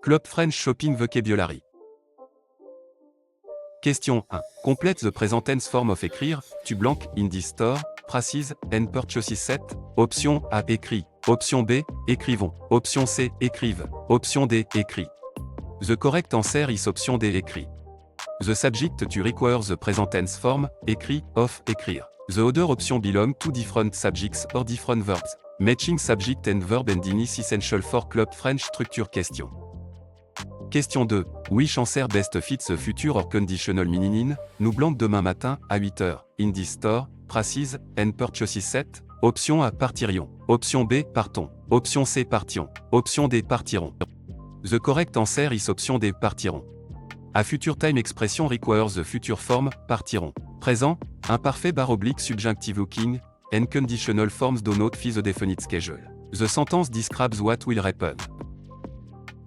Club French Shopping Vocabulary. Question 1. Complete the present tense form of écrire, tu blank, in this store, phrases, and purchases set. Option A. Écrit. Option B. Écrivons. Option C. Écrive. Option D. Écrit. The correct answer is option D. Écrit. The subject to require the present tense form, écrit, of, écrire. The other option belong to different subjects or different verbs. Matching subject and verb ending is essential for Club French structure question. Question 2. Which answer best fits the future or conditional meaning in, nous blanc demain matin, à 8h, in this store, phrases, and purchases set. Option A. Partirions. Option B. Partons. Option C. Partions. Option D. Partirons. The correct answer is option D. Partirons. A future time expression requires the future form, partiront. Présent, imparfait / subjunctive looking, and conditional forms do not fit the definite schedule. The sentence describes what will happen.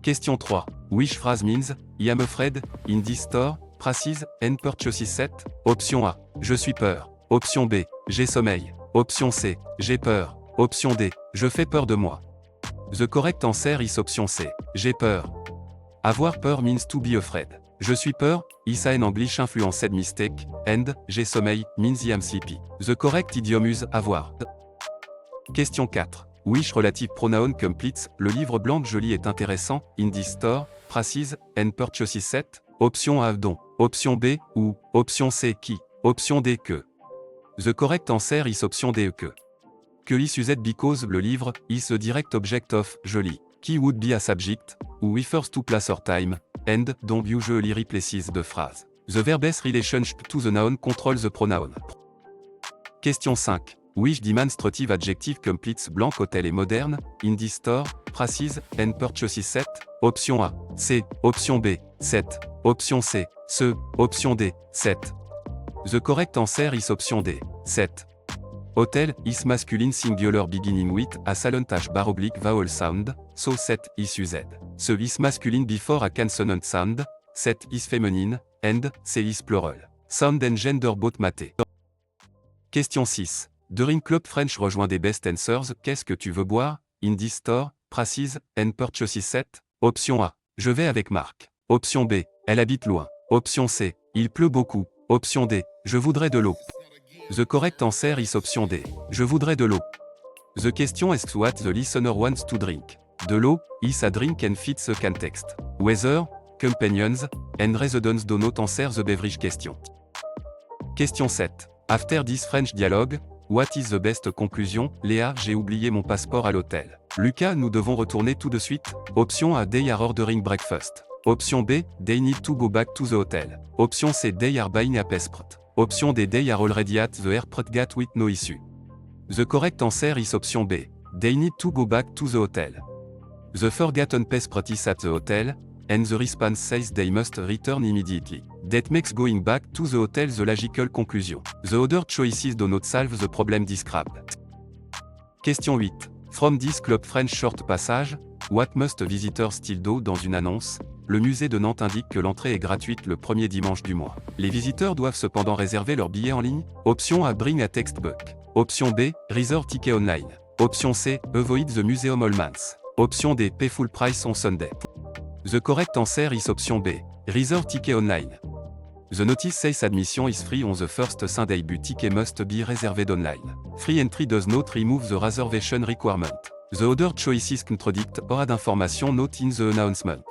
Question 3. Which phrase means, I am afraid, in this store, phrases, and purchases set? Option A. Je suis peur. Option B. J'ai sommeil. Option C. J'ai peur. Option D. Je fais peur de moi. The correct answer is option C. J'ai peur. Avoir peur means to be afraid. Je suis peur, is an English influenced mistake, and, j'ai sommeil, means I am sleepy. The correct idiom is avoir. Question 4. Which relative pronoun completes, le livre blanc joli est intéressant, in this store, phrases, and purchases set? Option A dont, option B, ou, option C qui, option D que. The correct answer is option D que. Que is used because le livre, is a direct object of, joli, qui would be a subject, ou refers to place or time, and, dont usually replaces the phrase. The verb's relationship to the noun controls the pronoun. Question 5. Which demonstrative adjective completes blanc hôtel et moderne, in this store, phrases, and purchases set? Option A. C. Option B. Set. Option C. Ce. Option D. Set. The correct answer is option D. Set. Hotel is masculine singular beginning with a silent / vowel sound, so set is used. Ce is masculine before a consonant sound, set is feminine, and C is plural. Sound and gender both maté. Question 6. During Club French rejoint des best answers, qu'est-ce que tu veux boire? In this store, phrases, and purchases set? Option A. Je vais avec Marc. Option B. Elle habite loin. Option C. Il pleut beaucoup. Option D. Je voudrais de l'eau. The correct answer is option D. Je voudrais de l'eau. The question asks what the listener wants to drink. De l'eau, is a drink and fits the context. Weather, companions, and residents do not answer the beverage question. Question 7. After this French dialogue, what is the best conclusion? Léa, j'ai oublié mon passeport à l'hôtel. Lucas, nous devons retourner tout de suite. Option A. They are ordering breakfast. Option B. They need to go back to the hotel. Option C. They are buying a passport. Option D. They are already at the airport gate with no issue. The correct answer is option B. They need to go back to the hotel. The forgotten passport is at the hotel, and the response says they must return immediately. That makes going back to the hotel the logical conclusion. The other choices do not solve the problem described. Question 8. From this Club French short passage, what must visitors still do? Dans une annonce, le musée de Nantes indique que l'entrée est gratuite le premier dimanche du mois. Les visiteurs doivent cependant réserver leur billet en ligne. Option A. Bring a textbook. Option B. Reserve ticket online. Option C. Avoid the museum all months. Option D. Pay full price on Sunday. The correct answer is option B. Reserve ticket online. The notice says admission is free on the first Sunday but ticket must be reserved online. Free entry does not remove the reservation requirement. The other choices contradict or add information not in the announcement.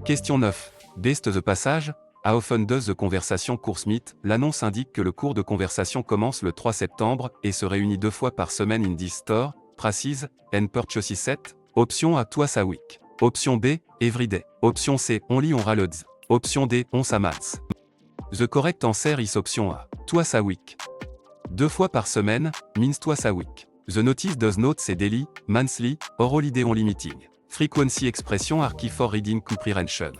Question 9. Based the passage, how often does the conversation course meet? L'annonce indique que le cours de conversation commence le 3 septembre et se réunit 2 fois par semaine in this store, phrases, and purchases set? Option A. Twice a week. Option B. Every day. Option C. Only on holidays. Option D. On months. The correct answer is option A. Twice a week. 2 fois par semaine, means twice a week. The notice does not say daily, monthly, or holiday only meeting. Frequency expression are key for reading comprehension.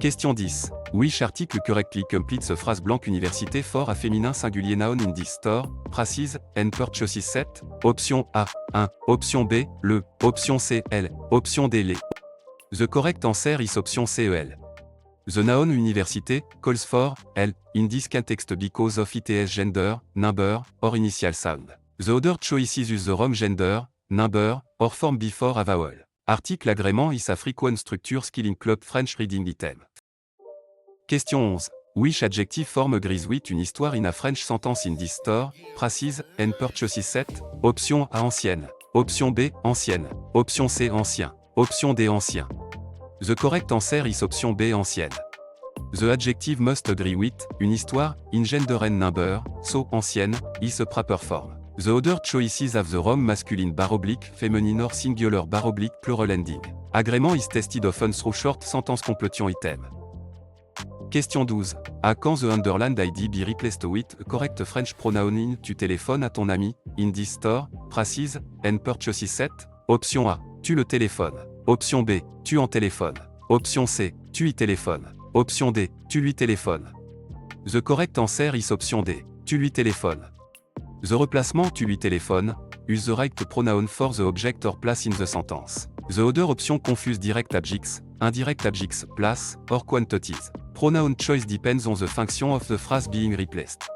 Question 10. Which article correctly completes a phrase blank université for a féminin singulier noun in this store, phrases, and purchases set? Option A. 1. Option B. Le. Option C. Elle. Option D. Les. The correct answer is option C. Elle. The noun université calls for, elle, in this context because of its gender, number, or initial sound. The other choices use the wrong gender, number, or form before a vowel. Article agrément is a frequent structure skilling club French reading item. Question 11. Which adjective form grise with une histoire in a French sentence in this store, pracies, and purchases set? Option A ancienne. Option B ancienne. Option C ancien. Option D ancien. The correct answer is option B ancienne. The adjective must agree with, une histoire, in gender and number, so ancienne, is a proper form. The other choices have the wrong masculine feminine or singular plural ending. Agrément is tested often through short sentence completion item. Question 12. À quand the underlined ID be replaced with a correct French pronoun in tu téléphones à ton ami, in this store, pracies, and purchases set? Option A. Tu le téléphones. Option B. Tu en téléphones. Option C. Tu y téléphones. Option D. Tu lui téléphones. The correct answer is option D. Tu lui téléphones. The replacement tu lui téléphones, use the right pronoun for the object or place in the sentence. The other option confuse direct objects, indirect objects, place, or quantities. Pronoun choice depends on the function of the phrase being replaced.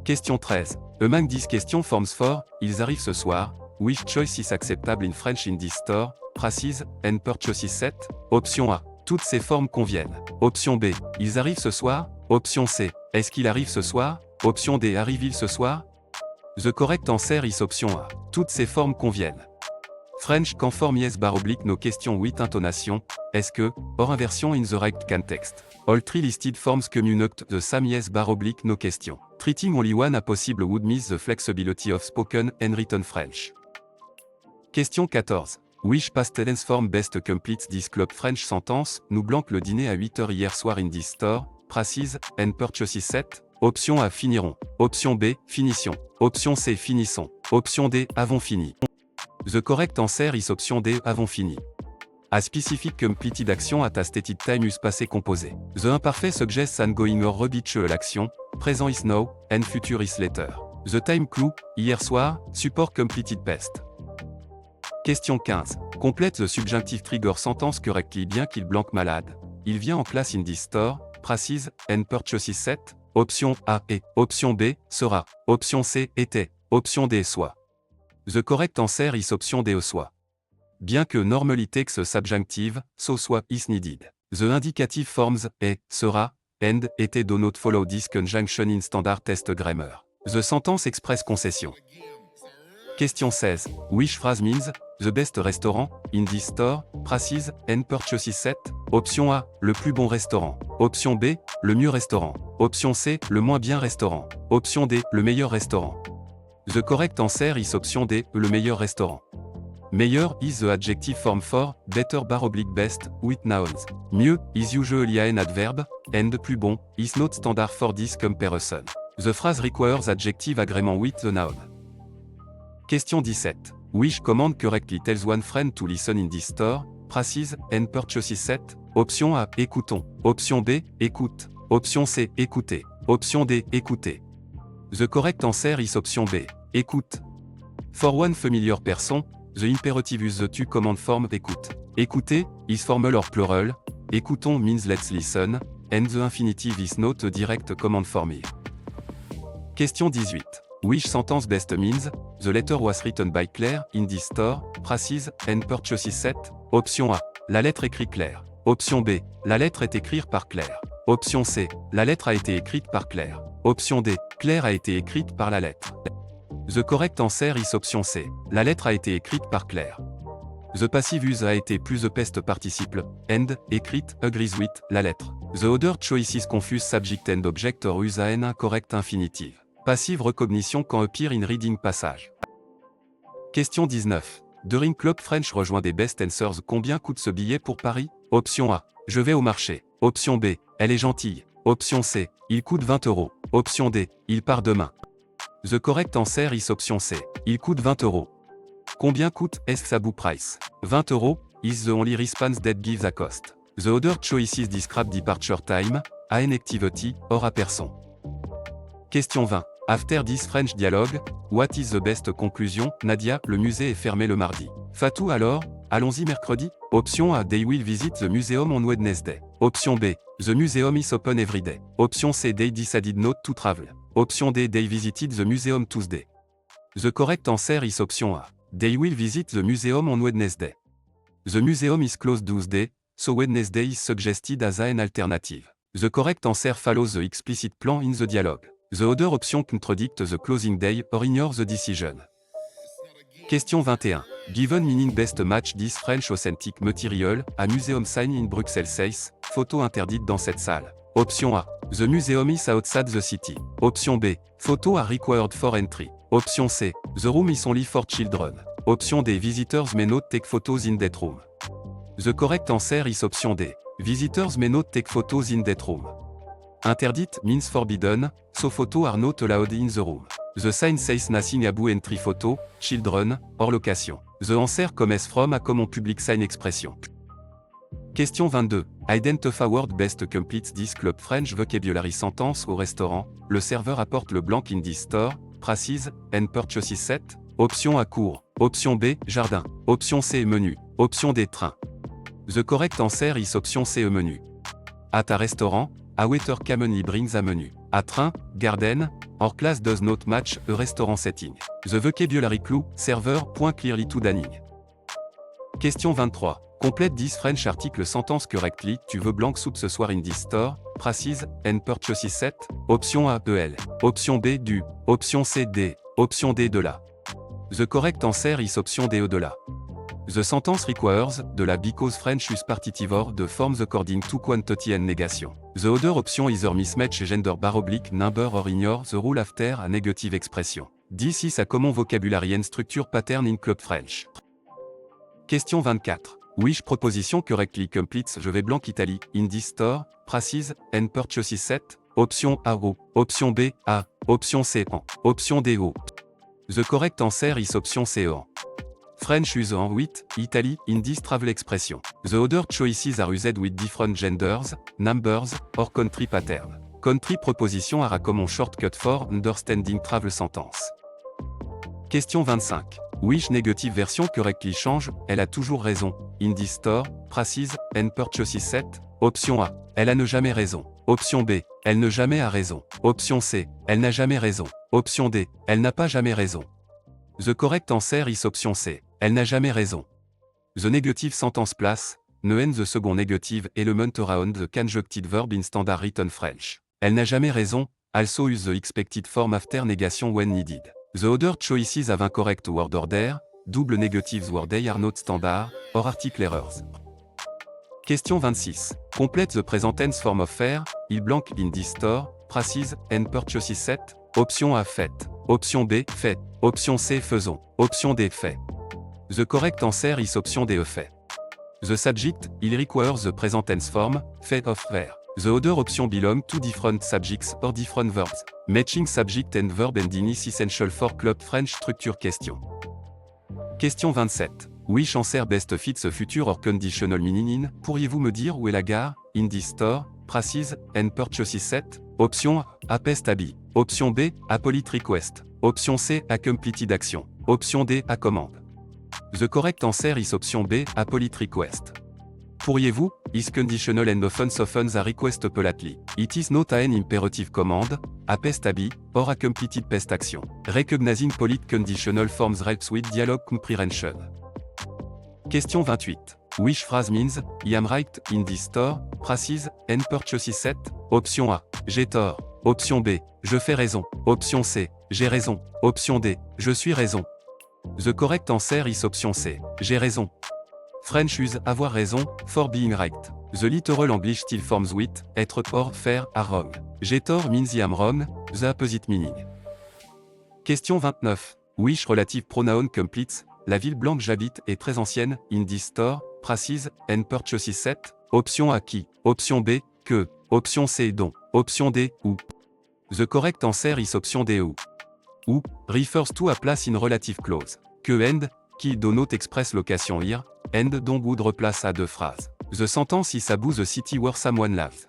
Question 13. Among these question forms for, ils arrivent ce soir, which choice is acceptable in French in this store, pracies, and purchases set? Option A. Toutes ces formes conviennent. Option B. Ils arrivent ce soir? Option C. Est-ce qu'il arrive ce soir? Option D. Arrive-t-il ce soir? The correct answer is option A. Toutes ces formes conviennent. French conform yes no question with intonation, est-ce que, or inversion in the right context. All three listed forms communicate the same yes no question. Treating only one a possible would miss the flexibility of spoken and written French. Question 14. Which past tense form best completes this club French sentence, nous blanc le dîner à 8h hier soir in this store, pracies, and purchases set? Option A finirons. Option B finition. Option C finissons. Option D avons fini. The correct answer is option D avons fini. A specific completed action at a stated time is passé composé. The imparfait suggests an going or habitual l'action, présent is now, and future is later. The time clue, hier soir, support completed past. Question 15. Complète the subjunctive trigger sentence correctly bien qu'il blanc malade. Il vient en classe in this store, pracies, and purchases set? Option A est, option B sera, option C était, option D soit. The correct answer is option D soit. Bien que normally takes subjunctive, so soit is needed. The indicative forms est, sera, and était do not follow this conjunction in standard test grammar. The sentence express concession. Question 16. Which phrase means the best restaurant in this store, pracies, and purchases set? Option A, le plus bon restaurant. Option B, le mieux restaurant. Option C, le moins bien restaurant. Option D, le meilleur restaurant. The correct answer is option D, le meilleur restaurant. Meilleur is the adjective form for, better best, with nouns. Mieux is usually an adverb, and plus bon is not standard for this comparison. The phrase requires adjective agreement with the noun. Question 17. Which command correctly tells one friend to listen in this store, pracies, and purchases set? Option A, écoutons. Option B, écoute. Option C, écoutez. Option D, écoutez. The correct answer is option B, écoute. For one familiar person, the imperative use the to command form écoute. Écoutez is formal or plural, écoutons means let's listen, and the infinitive is not a direct command form here. Question 18. Which sentence best means, the letter was written by Claire, in this store, pracies, and purchases set? Option A, la lettre écrit Claire. Option B, la lettre est écrite par Claire. Option C, la lettre a été écrite par Claire. Option D, Claire a été écrite par la lettre. The correct answer is option C, la lettre a été écrite par Claire. The passive use a été plus the past participle, and, écrite, agrees with, la lettre. The other choices confuse subject and object or use an incorrect infinitive. Passive recognition quand appear in reading passage. Question 19. During Club French rejoint des best answers. Combien coûte ce billet pour Paris? Option A, je vais au marché. Option B, elle est gentille. Option C, il coûte 20 €. Option D, il part demain. The correct answer is option C, il coûte 20 €. Combien coûte est sa book price? 20 € is the only response that gives a cost. The other choices describe departure time, an activity, or a person. Question 20. After this French dialogue, what is the best conclusion? Nadia, le musée est fermé le mardi. Fatou alors, allons-y mercredi? Option A, they will visit the museum on Wednesday. Option B, the museum is open every day. Option C, they decided not to travel. Option D, they visited the museum Tuesday. The correct answer is option A, they will visit the museum on Wednesday. The museum is closed Tuesday, so Wednesday is suggested as an alternative. The correct answer follows the explicit plan in the dialogue. The other option contradict the closing day or ignore the decision. Question 21. Given meaning best match this French authentic material, a museum sign in Bruxelles says, photo interdite dans cette salle. Option A. The museum is outside the city. Option B. Photo are required for entry. Option C. The room is only for children. Option D. Visitors may not take photos in that room. The correct answer is option D. Visitors may not take photos in that room. Interdite means forbidden, so photos are not allowed in the room. The sign says nothing about entry photo, children, or location. The answer comes from a common public sign expression. Question 22. Identify word best completes this club French vocabulary sentence au restaurant. Le serveur apporte le blanc in this store, prices, and purchases set. Option A cours. Option B, jardin. Option C, menu. Option D, train. The correct answer is option C, menu. At a restaurant, a waiter commonly brings a menu. A train, garden, or class does not match a restaurant setting. The vocabulary clue, server, point clearly to dining. Question 23. Complète this French article sentence correctly. Tu veux blanc soupe ce soir in this store, prices, and purchases set. Option A, EL. Option B, du. Option C, D. Option D, de la. The correct answer is option D, de la. The sentence requires, de la because French use partitive de forms according to quantity and negation. The other option either mismatch gender bar oblique number or ignore the rule after a negative expression. This is a common vocabulary and structure pattern in Club French. Question 24. Which proposition correctly completes je vais blanc Italie, in this store, prices, and purchases set? Option A, O. Option B, A. Option C, en. Option D, O. The correct answer is option C, en. French use en 8, Italy, in this travel expression. The other choices are used with different genders, numbers, or country pattern. Country proposition are a common shortcut for understanding travel sentence. Question 25. Which negative version correctly change, elle a toujours raison, in this store, prices, and purchases set? Option A, elle a ne jamais raison. Option B, elle ne jamais a raison. Option C, elle n'a jamais raison. Option D, elle n'a pas jamais raison. The correct answer is option C, elle n'a jamais raison. The negative sentence place, ne end the second negative element around the conjuncted verb in standard written French. Elle n'a jamais raison, also use the expected form after negation when needed. The other choices have incorrect word order, double negatives word they are not standard, or article errors. Question 26. Complete the present tense form of faire, il blank in this store, prices, and purchases set. Option A, fait. Option B, fait. Option C, faisons. Option D, fait. The correct answer is option D, fait. The subject, il requires the present tense form, fait of faire. The other option belong to different subjects or different verbs. Matching subject and verb ending is essential for Club French structure question. Question 27. Which answer best fits a future or conditional meaning in? Pourriez-vous me dire où est la gare? In this store, prices, and purchases set? Option A, pest habit. Option B, a polite request. Option C, a completed action. Option D, a commande. The correct answer is option B, a polite request. Pourriez-vous, is conditional and often softens a request politely. It is not an imperative command, a pest habit, or a completed pest action. Recognizing polite conditional forms helps with dialogue comprehension. Question 28. Which phrase means, I am right, in this store, prices, and purchases set? Option A, j'ai tort. Option B, je fais raison. Option C, j'ai raison. Option D, je suis raison. The correct answer is option C, j'ai raison. French use avoir raison, for being right. The literal English still forms with, être or, faire, are wrong. J'ai tort means I am wrong, the opposite meaning. Question 29. Which relative pronoun completes, la ville blanche j'habite est très ancienne, in this store, prices, and purchases set? Option A qui, option B, que, option C dont, option D, où. The correct answer is option D où. Où, refers to a place in relative clause. Que and, qui denote express location here, and dont would replace à deux phrases. The sentence is about the city where someone lives.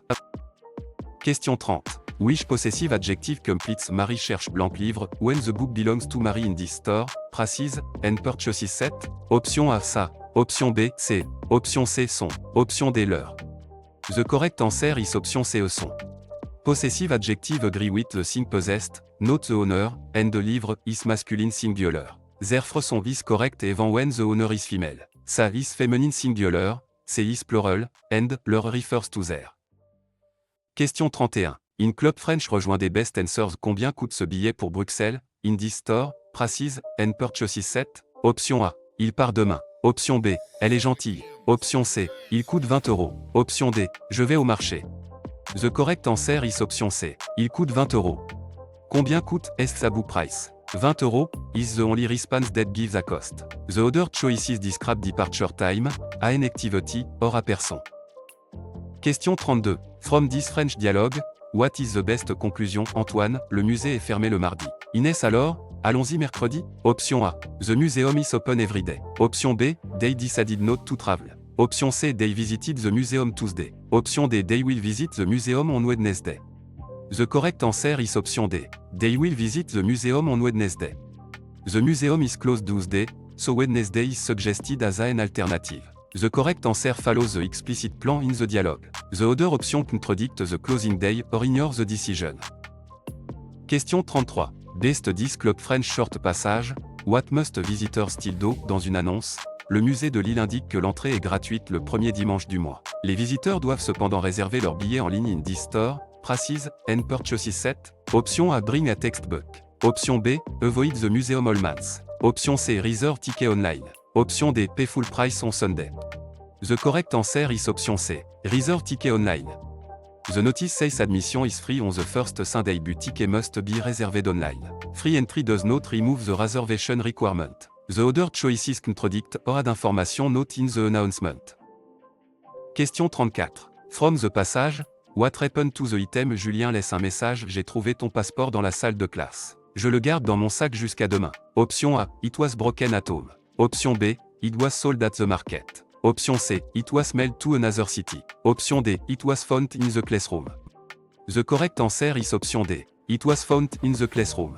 Question 30. Which possessive adjective completes Marie cherche blanc livre, when the book belongs to Marie in this store, prices, and purchases set? Option A ça. Option B, c'est. Option C son. Option D leur. The correct answer is option C son. Possessive adjective agree with the thing possessed, not the owner, and the livre is masculine singular. Therefore son is correct even when the owner is female. ça is feminine singular, c'est is plural, and, leur refers to their. Question 31. In Club French rejoint des best answers. Combien coûte ce billet pour Bruxelles, Indie Store, Prices, and Purchases set? Option A. Il part demain. Option B. Elle est gentille. Option C. Il coûte 20 €. Option D. Je vais au marché. The correct answer is option C. Il coûte 20 €. Combien coûte est-ce book price? 20 € is the only response that gives a cost. The other choices describe departure time, an activity, or a person. Question 32. From this French dialogue, what is the best conclusion? Antoine, le musée est fermé le mardi. Inès alors, allons-y mercredi? Option A. The museum is open every day. Option B. They decided not to travel. Option C. They visited the museum Tuesday. Option D. They will visit the museum on Wednesday. The correct answer is option D. They will visit the museum on Wednesday. The museum is closed Tuesday, so Wednesday is suggested as an alternative. The correct answer follows the explicit plan in the dialogue. The other option contradict the closing day or ignore the decision. Question 33. Best 10 Club French Short Passage. What must visitors still do? Dans une annonce, le musée de Lille indique que l'entrée est gratuite le premier dimanche du mois. Les visiteurs doivent cependant réserver leur billet en ligne Indie Store, Prices, and Purchases set. Option A. Bring a textbook. Option B. Avoid the museum all months. Option C. Reserve ticket online. Option D. Pay full price on Sunday. The correct answer is option C. Reserve ticket online. The notice says admission is free on the first Sunday but ticket must be reserved online. Free entry does not remove the reservation requirement. The other choices contradict or add information not in the announcement. Question 34. From the passage, what happened to the item? Julien laisse un message. J'ai trouvé ton passeport dans la salle de classe. Je le garde dans mon sac jusqu'à demain. Option A. It was broken at home. Option B. It was sold at the market. Option C. It was mailed to another city. Option D. It was found in the classroom. The correct answer is option D. It was found in the classroom.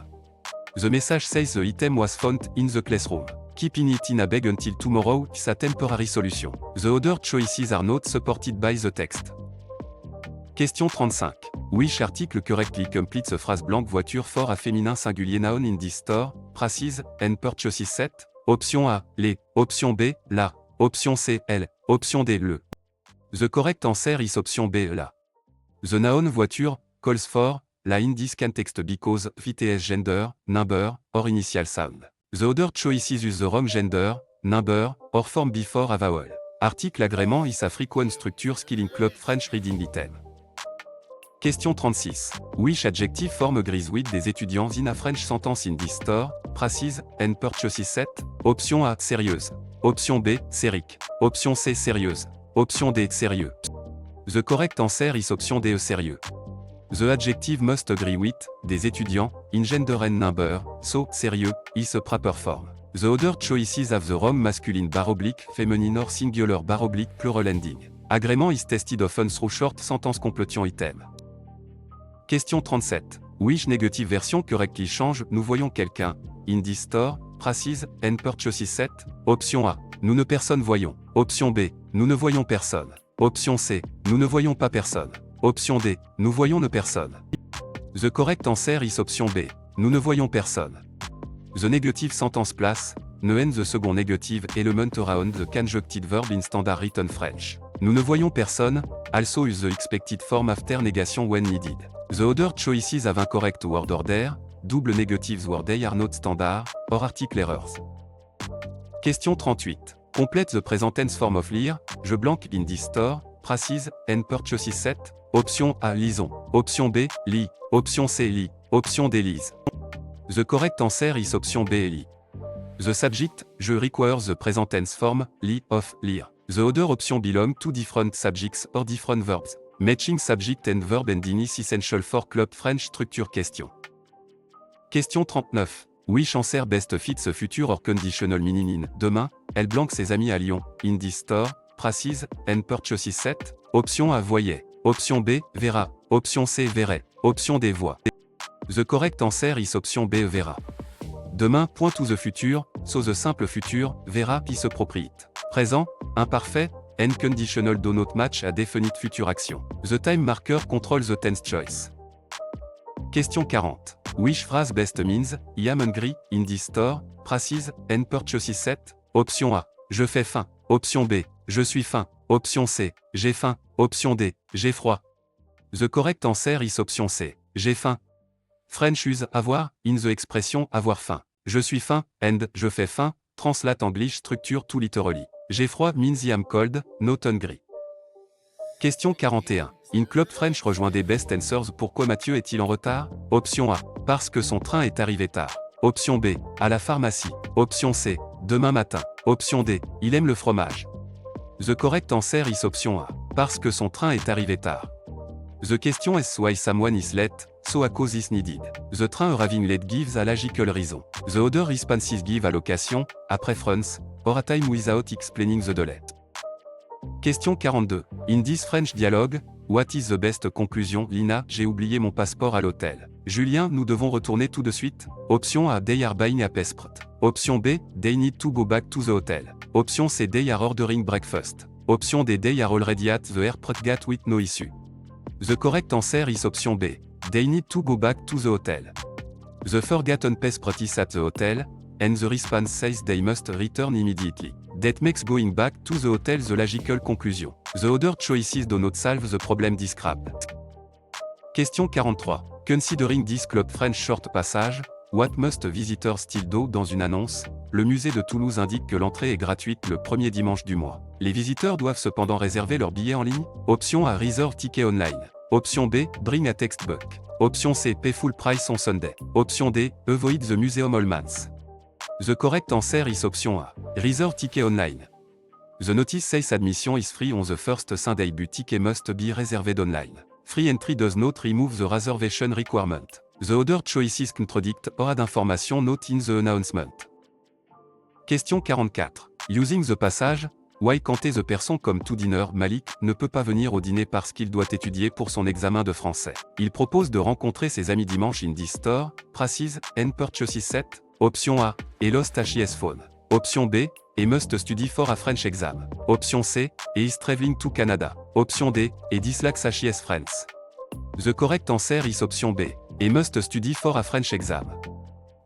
The message says the item was found in the classroom. Keeping it in a bag until tomorrow is a temporary solution. The other choices are not supported by the text. Question 35. Which article correctly completes the phrase blank voiture for a féminin singulier noun in this store, Prices, and Purchases set? Option A. Les. Option B. La. Option C. Elle. Option D. Le. The correct answer is option B. La. The noun voiture calls for la in this context because it is gender, number, or initial sound. The other choices use the wrong gender, number, or form before a vowel. Article agrément is a frequent structure skill in Club French reading item. Question 36. Which adjective form agrees with des étudiants in a French sentence in this store, Prices, and Purchases set? Option A. Sérieuse. Option B. Sérique. Option C. Sérieuse. Option D. Sérieux. The correct answer is option D. Sérieux. The adjective must agree with des étudiants in gender and number, so sérieux is a proper form. The other choices have the wrong masculine / feminine or singular / plural ending. Agrément is tested often through short sentence completion item. Question 37. Which negative version correctly change? Nous voyons quelqu'un in this store, Prices, and Purchases set? Option A. Nous ne personne voyons. Option B. Nous ne voyons personne. Option C. Nous ne voyons pas personne. Option D. Nous voyons ne personne. The correct answer is option B. Nous ne voyons personne. The negative sentence place, ne and the second negative element around the conjuncted verb in standard written French. Nous ne voyons personne, also use the expected form after negation when needed. The other choices have incorrect word order, double negatives word they are not standard, or article errors. Question 38. Complete the present tense form of lire, je blank in this store, Prices, and Purchases set? Option A. Lisons. Option B. Lis. Option C. Lis. Option D. Lise. The correct answer is option B. Lis. The subject, je requires the present tense form, li, of, lire. The other option belong to different subjects or different verbs. Matching subject and verb ending is essential for Club French structure question. Question 39. Which answer best fits a future or conditional meaning in demain, elle blanque ses amis à Lyon, in this store, Prices, and Purchases set? Option A. Voyait. Option B. Verra. Option C. Verrait. Option D. Voit. The correct answer is option B. Verra. Demain, point to the future, so the simple future, verra puis se propriété. Présent, imparfait, and conditional do not match a definite future action. The time marker controls the tense choice. Question 40. Which phrase best means, I am hungry, in this store, Prices, and Purchases set? Option A. Je fais faim. Option B. Je suis faim. Option C. J'ai faim. Option D. J'ai froid. The correct answer is option C. J'ai faim. French use avoir in the expression avoir faim. Je suis faim and je fais faim. Translate English structure to literally. J'ai froid means I am cold, not hungry. Question 41. In Club French rejoint des best answers. Pourquoi Mathieu est-il en retard? Option A. Parce que son train est arrivé tard. Option B. À la pharmacie. Option C. Demain matin. Option D. Il aime le fromage. The correct answer is option A. Parce que son train est arrivé tard. The question is why someone is late, so a cause is needed. The train arriving late gives a logical reason. The other responses give a location, a preference, or a time without explaining the delay. Question 42. In this French dialogue, what is the best conclusion? Lina, j'ai oublié mon passeport à l'hôtel. Julien, nous devons retourner tout de suite. Option A, they are buying a passport. Option B, they need to go back to the hotel. Option C, they are ordering breakfast. Option D, they are already at the airport gate with no issue. The correct answer is option B. They need to go back to the hotel. The forgotten passport is at the hotel, and the response says they must return immediately. That makes going back to the hotel the logical conclusion. The other choices do not solve the problem described. Question 43. Considering this Club French short passage, what must visitors still do? Dans une annonce, le musée de Toulouse indique que l'entrée est gratuite le premier dimanche du mois. Les visiteurs doivent cependant réserver leur billet en ligne. Option A, reserve ticket online. Option B, bring a textbook. Option C, pay full price on Sunday. Option D, avoid the museum all months. The correct answer is option A, reserve ticket online. The notice says admission is free on the first Sunday but ticket must be reserved online. Free entry does not remove the reservation requirement. The other choices contradict or add information not in the announcement. Question 44. Using the passage, why can't the person come to dinner? Malik ne peut pas venir au dîner parce qu'il doit étudier pour son examen de français. Il propose de rencontrer ses amis dimanche in this store, prices, and purchases set. Option A, et lost his phone. Option B, et must study for a French exam. Option C, et is traveling to Canada. Option D, et dislikes his friends. The correct answer is option B, et must study for a French exam.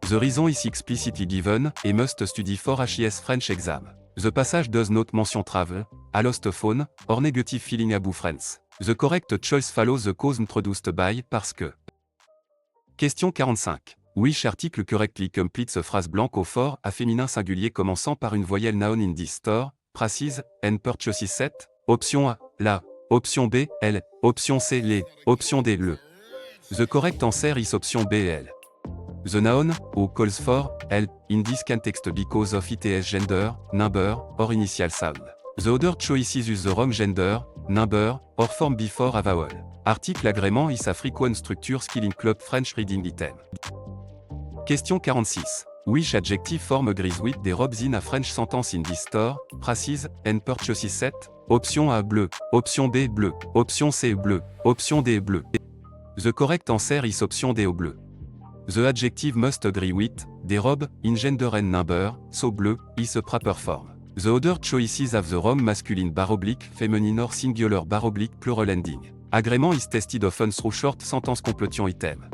The reason is explicitly given, et must study for his French exam. The passage does not mention travel, a lost phone, or negative feeling about friends. The correct choice follows the cause introduced by parce que. Question 45. Which article correctly completes a phrase blanche au fort à féminin singulier commençant par une voyelle noun in this store, prices, and purchases set? Option A, la. Option B, elle. Option C, les. Option D, le. The correct answer is option B, elle. The noun, ou calls for, elle, in this context because of its gender, number, or initial sound. The other choices use the wrong gender, number, or form before a vowel. Article agrément is a frequent structure skill in Club French reading item. Question 46. Which adjective form agrees with des robes in a French sentence in this store, prices, and purchases set? Option A, bleu. Option B, bleu. Option C, bleu. Option D, bleu. The correct answer is option D, au bleu. The adjective must agree with des robes in gender and number, so bleu is a proper form. The other choices have the wrong masculine bar oblique, feminine or singular bar oblique plural ending. Agrément is tested often through short sentence completion item.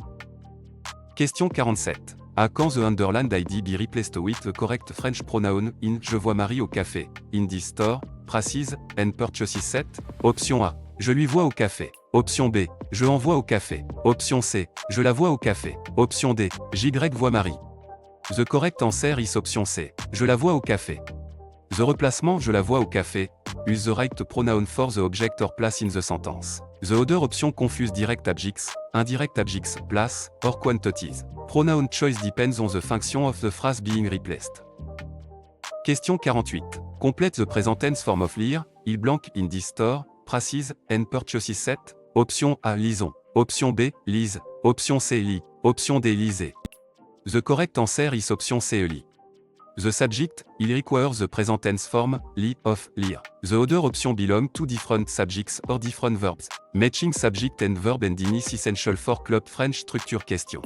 Question 47. A quand the underlined ID be replaced with the correct French pronoun in je vois Marie au café, in this store, prices, and purchases set? Option A. Je lui vois au café. Option B. Je en vois au café. Option C. Je la vois au café. Option D. JY voit Marie. The correct answer is option C. Je la vois au café. The replacement je la vois au café use the right pronoun for the object or place in the sentence. The other option confuse direct objects, indirect objects, place, or quantities. Pronoun choice depends on the function of the phrase being replaced. Question 48. Complete the present tense form of lire, il blank in this store, prices, and purchases set? Option A, lisons. Option B, lise. Option C, lit. Option D, lisez. The correct answer is option C, lit. The subject, il requires the present tense form, li, of, lire. The other option belong to different subjects or different verbs. Matching subject and verb ending is essential for Club French structure question.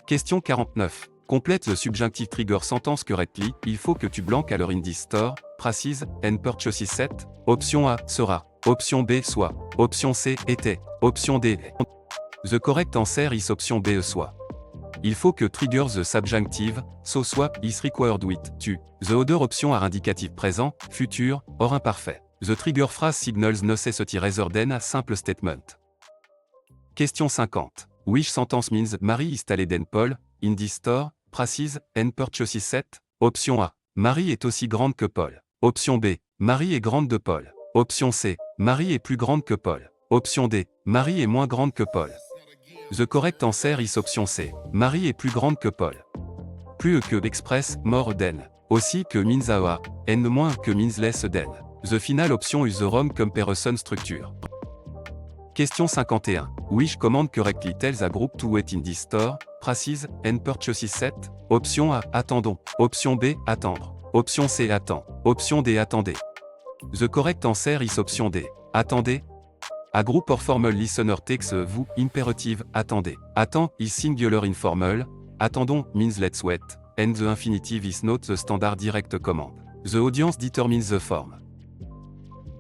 Question 49. Complete the subjunctive trigger sentence correctly, il faut que tu blanques à leur in this store, prices, and purchases set? Option A, sera. Option B, soit. Option C, était. Option D, est. The correct answer is option B, soit. Il faut que trigger the subjunctive, so swap is required with to. The other option are indicatif présent, futur, or imparfait. The trigger phrase signals necessity rather than a simple statement. Question 50. Which sentence means Mary is taller than Paul, in this store, prices, and purchases set? Option A. Marie est aussi grande que Paul. Option B. Marie est grande de Paul. Option C. Marie est plus grande que Paul. Option D. Marie est moins grande que Paul. The correct answer is option C. Marie est plus grande que Paul. Plus que express, more than. Aussi que means a, and moins que means less than. The final option is the wrong comparison structure. Question 51. Which command correctly tells a group to wait in this store, prices, and purchases set? Option A. Attendons. Option B. Attendre. Option C. Attend. Option D. Attendez. The correct answer is option D. Attendez. A group or formal listener takes a vous imperative, attendez. Attend is singular informal, attendons means let's wait, and the infinitive is not the standard direct command. The audience determines the form.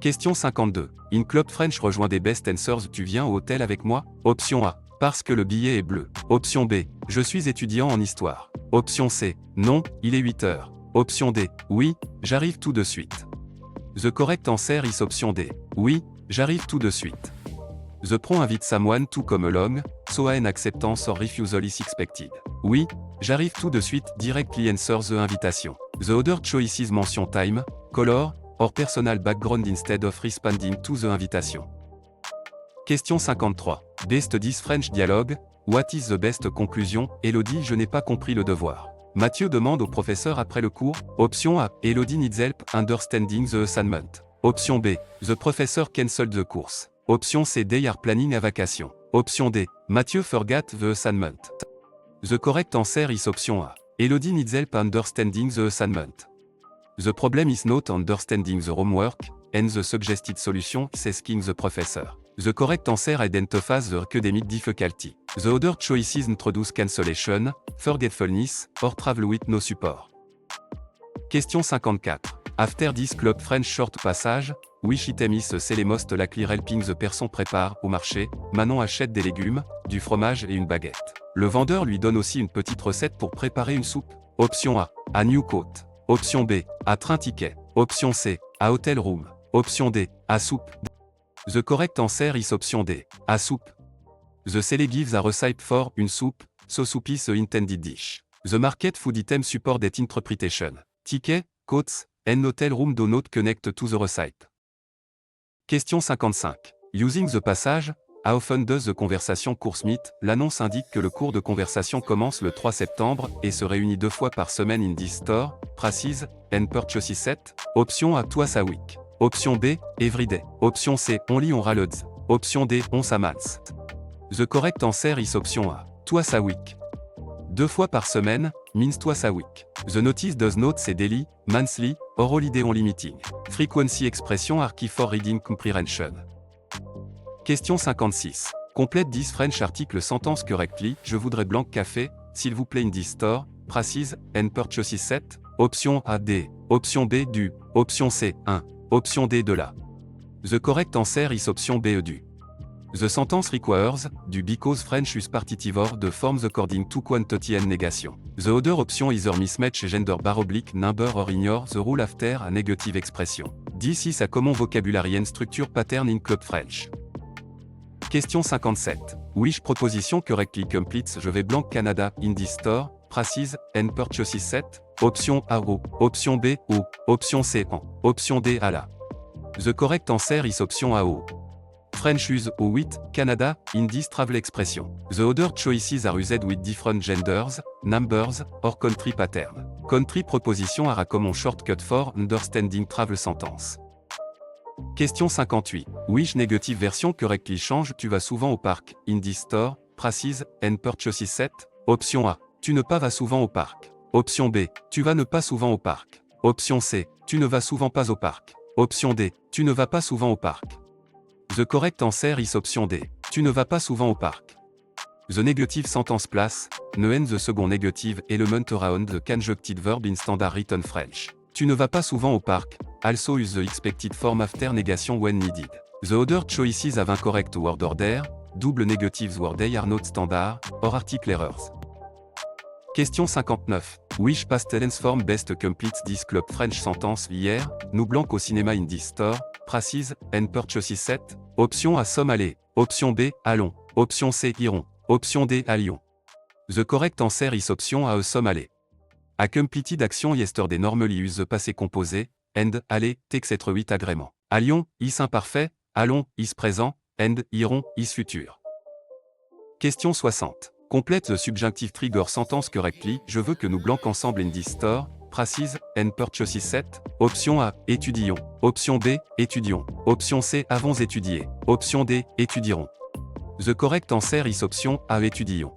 Question 52. In Club French rejoint des best answers, tu viens au hôtel avec moi? Option A. Parce que le billet est bleu. Option B. Je suis étudiant en histoire. Option C. Non, il est 8 heures. Option D. Oui, j'arrive tout de suite. The correct answer is option D. Oui, j'arrive tout de suite. The pro invite someone to come along, so an acceptance or refusal is expected. Oui, j'arrive tout de suite directly answer the invitation. The other choices mention time, color, or personal background instead of responding to the invitation. Question 53. Best this French dialogue, what is the best conclusion? Elodie, je n'ai pas compris le devoir. Mathieu demande au professeur après le cours. Option A. Elodie needs help understanding the assignment. Option B. The professor cancelled the course. Option C. They are planning a vacation. Option D. Mathieu forgot the assignment. The correct answer is option A. Elodie needs help understanding the assignment. The problem is not understanding the homework, and the suggested solution is asking the professor. The correct answer identifies the academic difficulty. The other choices introduce cancellation, forgetfulness, or travel with no support. Question 54. After this Club French short passage, which item is the most likely helping the person prépare au marché? Manon achète des légumes, du fromage et une baguette. Le vendeur lui donne aussi une petite recette pour préparer une soupe. Option A. A new coat. Option B. A train ticket. Option C. A hotel room. Option D. A soupe. The correct answer is option D. A soupe. The seller gives a recipe for une soupe, so soup is a intended dish. The market food item support that interpretation. Ticket, coats, and hotel room do not connect to the recipe. Question 55. Using the passage, how often does the conversation course meet? L'annonce indique que le cours de conversation commence le 3 septembre et se réunit 2 fois par semaine in this store, prices, and purchases set. Option A. Twice a week. Option B. Every day. Option C. Only on raloads. Option D. On s'amance. The correct answer is option A. Twice a week. 2 fois par semaine, means twice a week. The notice does not say daily, monthly, or holiday only meeting. Frequency expression are key for reading comprehension. Question 56. Complète this French article sentence correctly. Je voudrais blanc café, s'il vous plaît in this store, prices, and purchases set. Option A D. Option B du. Option C 1. Option D de la. The correct answer is option B du. The sentence requires, du because French is partitive or the forms according to quantity and negation. The other option either mismatch gender bar oblique number or ignore the rule after a negative expression. This is a common vocabulary and structure pattern in Club French. Question 57. Which proposition correctly completes je vais blanc Canada in this store, prices, and purchases set? Option A O. Option B O. Option C en. Option D à la. The correct answer is option A O. French use o with Canada in this travel expression. The other choices are used with different genders, numbers, or country pattern. Country proposition are a common shortcut for understanding travel sentence. Question 58. Which negative version correctly change tu vas souvent au parc, in this store, prices, and purchases set? Option A. Tu ne pas vas souvent au parc. Option B. Tu vas ne pas souvent au parc. Option C. Tu ne vas souvent pas au parc. Option D. Tu ne vas pas souvent au parc. The correct answer is option D. Tu ne vas pas souvent au parc. The negative sentence place, ne and the second negative element around the conjuncted verb in standard written French. Tu ne vas pas souvent au parc, also use the expected form after negation when needed. The other choices have incorrect word order, double negatives word they are not standard, or article errors. Question 59. Which past tense form best completes this club French sentence hier, nous blanc au cinéma in this store, pracies, and purchases set. Option A somme aller. Option B, allons. Option C, irons. Option D, allions. The correct answer is option A, somme aller. A completed action yesterday normally use the passé composé, and, aller, takes être 8 agrément. Allions, is imparfait, allons, is présent, and, irons, is futur. Question 60. Complète the subjunctive trigger sentence correctly. Je veux que nous blanc ensemble in this store, pracies, and purchases set. Option A, étudions. Option B, étudions. Option C, avons étudié. Option D, étudierons. The correct answer is option A, étudions.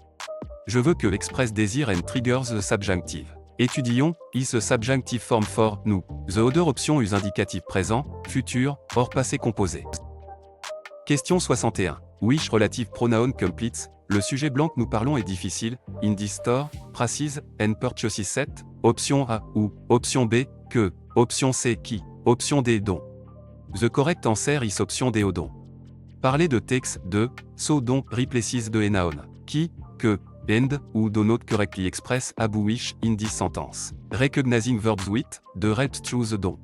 Je veux que express desire and triggers the subjunctive. Étudions, is the subjunctive form for nous. The other option is indicatif présent, futur, or passé composé. Question 61. Which relative pronoun completes. Le sujet blanc que nous parlons est difficile. In this store, pracies, and purchases set. Option A, ou. Option B, que. Option C, qui. Option D, dont. The correct answer is option D, au dont. Parler de takes, de, so dont, replaces de noun. Qui, que, and, ou do not correctly express abu wish in this sentence. Recognizing verbs with, de helps choose dont.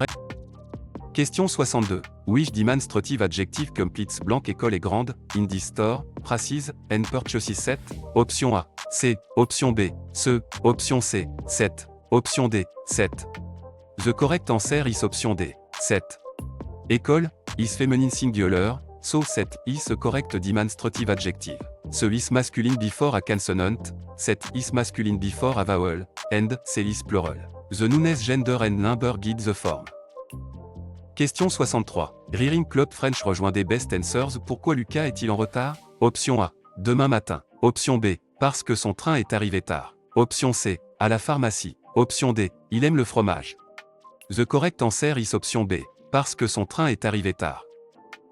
Question 62. Which demonstrative adjective completes blanc école est grande, in this store, pracies, and purchases set. Option A, C. Option B, ce. Option C, set. Option D, set. The correct answer is option D, set. École, is feminine singular, so set is a correct demonstrative adjective. Ce is masculine before a consonant, set is masculine before a vowel, and C is plural. The nouns gender and number guide the form. Question 63. Rearing Club French rejoint des best answers. Pourquoi Lucas est-il en retard? Option A, demain matin. Option B, parce que son train est arrivé tard. Option C, à la pharmacie. Option D, il aime le fromage. The correct answer is option B, parce que son train est arrivé tard.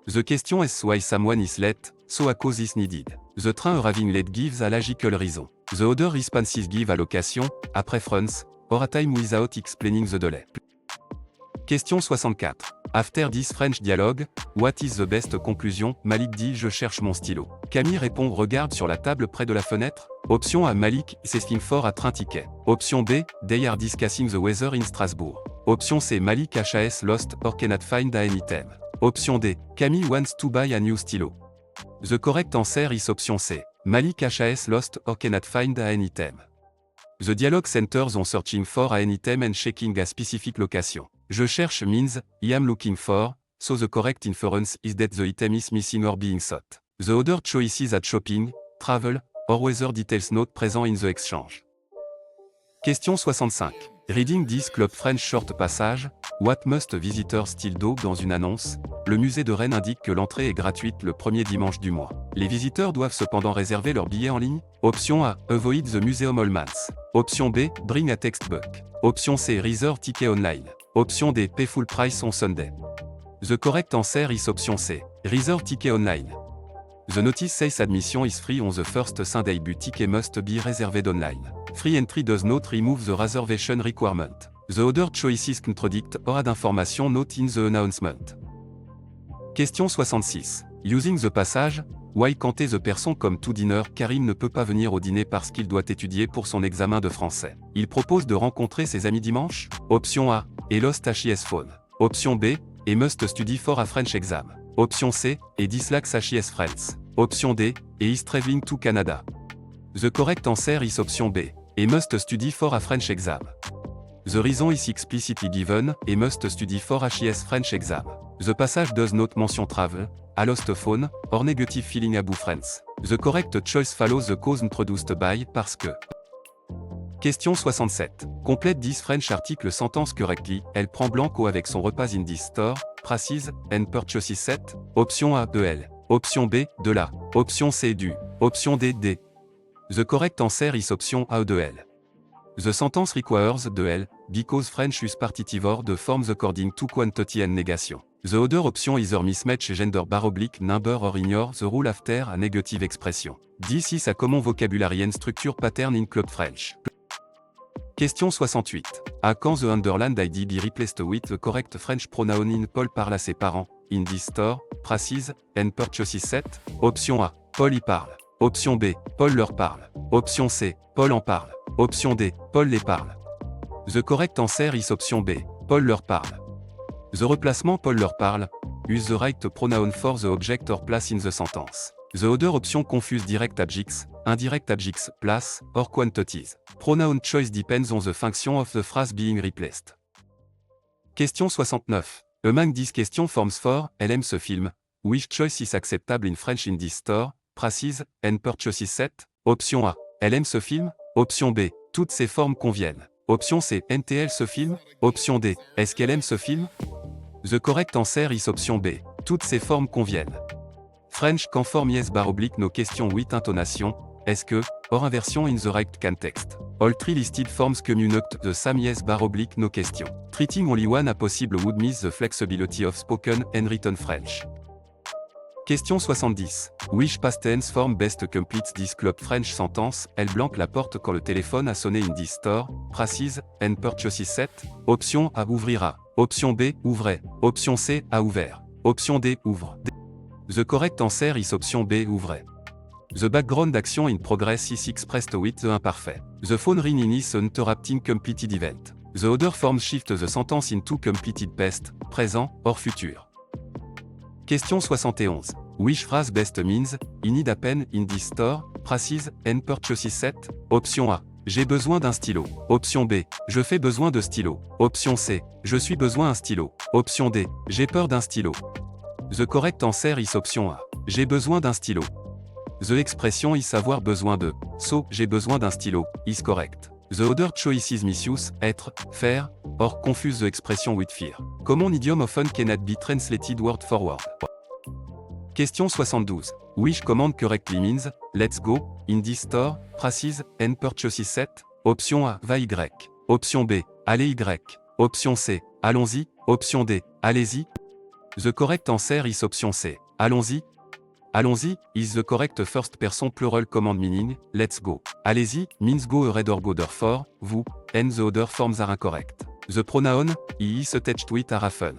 The question is why someone is late, so a cause is needed. The train arriving late gives a logical reason. The other responses give a location, a preference, or a time without explaining the delay. Question 64. After this French dialogue, what is the best conclusion? Malik dit je cherche mon stylo. Camille répond regarde sur la table près de la fenêtre. Option A, Malik is asking for a train ticket. Option B, they are discussing the weather in Strasbourg. Option C, Malik has lost or cannot find a item. Option D, Camille wants to buy a new stylo. The correct answer is option C, Malik has lost or cannot find a item. The dialogue centers on searching for a item and checking a specific location. Je cherche means, I am looking for, so the correct inference is that the item is missing or being sought. The other choices are shopping, travel, or weather details not present in the exchange. Question 65. Reading this Club French short passage, what must visitors still do? Dans une annonce, le musée de Rennes indique que l'entrée est gratuite le premier dimanche du mois. Les visiteurs doivent cependant réserver leur billet en ligne. Option A, avoid the museum all months. Option B, bring a textbook. Option C, reserve ticket online. Option D, pay full price on Sunday. The correct answer is option C, reserve ticket online. The notice says admission is free on the first Sunday but ticket must be reserved online. Free entry does not remove the reservation requirement. The other choices contradict or add information not in the announcement. Question 66. Using the passage, why can't the person come to dinner? Karim ne peut pas venir au dîner parce qu'il doit étudier pour son examen de français. Il propose de rencontrer ses amis dimanche. Option A, he lost his phone. Option B, he must study for a French exam. Option C, he dislikes his friends. Option D, he is traveling to Canada. The correct answer is option B, he must study for a French exam. The reason is explicitly given, he must study for his French exam. The passage does not mention travel, a lost phone, or negative feeling about friends. The correct choice follows the cause introduced by, parce que. Question 67. Complète this French article sentence correctly. Elle prend Blanco avec son repas in this store, pracies, and purchases set. Option A, de elle. Option B, de la. Option C, du. Option D, des. The correct answer is option A, de elle. The sentence requires de elle, because French use partitive or the forms according to quantity and negation. The other option either mismatch gender / number or ignore the rule after a negative expression. This is a common vocabulary and structure pattern in Club French. Question 68. À quand the underlined ID be replaced with the correct French pronoun in Paul parle à ses parents, in this store, pracies, and purchases set? Option A, Paul y parle. Option B, Paul leur parle. Option C, Paul en parle. Option D. Paul les parle. The correct answer is option B. Paul leur parle. The replacement Paul leur parle. Use the right pronoun for the object or place in the sentence. The other option confuse direct adjectives, indirect adjectives, place, or quantities. Pronoun choice depends on the function of the phrase being replaced. Question 69. Among these question forms for, elle aime ce film. Which choice is acceptable in French in this store? Prices, and purchases set? Option A. Elle aime ce film? Option B. Toutes ces formes conviennent. Option C. NTL ce film? Option D. Est-ce qu'elle aime ce film? The correct answer is option B. Toutes ces formes conviennent. French conform yes / no question with intonation. Est-ce que, or inversion in the right context. All three listed forms communicate the same yes / no question. Treating only one a possible would miss the flexibility of spoken and written French. Question 70. Which past tense form best completes this club French sentence? Elle blanque la porte quand le téléphone a sonné in this store. Prices, and purchases set? Option A. Ouvrira. Option B. Ouvrait. Option C. A ouvert. Option D. Ouvre. The correct answer is option B. Ouvrait. The background action in progress is expressed with the imperfect. The phone ring is an interrupting completed event. The other forms shift the sentence into completed past, présent, or futur. Question 71. Which phrase best means, I need a pen in this store, prices, and purchases set? Option A. J'ai besoin d'un stylo. Option B. Je fais besoin de stylo. Option C. Je suis besoin d'un stylo. Option D. J'ai peur d'un stylo. The correct answer is option A. J'ai besoin d'un stylo. The expression is avoir besoin de. So, j'ai besoin d'un stylo, is correct. The other choices misuse, être, faire, or confuse the expression with fear. Common idiom often cannot be translated word for word. Question 72. Which command correctly means, let's go, in this store, prices, and purchases set? Option A, va Y. Option B, allez Y. Option C, allons-y. Option D, allez-y. The correct answer is option C, allons-y. Allons-y, is the correct first person plural command meaning, let's go. Allez-y, means go ahead or go therefore, vous, and the other forms are incorrect. The pronoun, he is attached to it are often.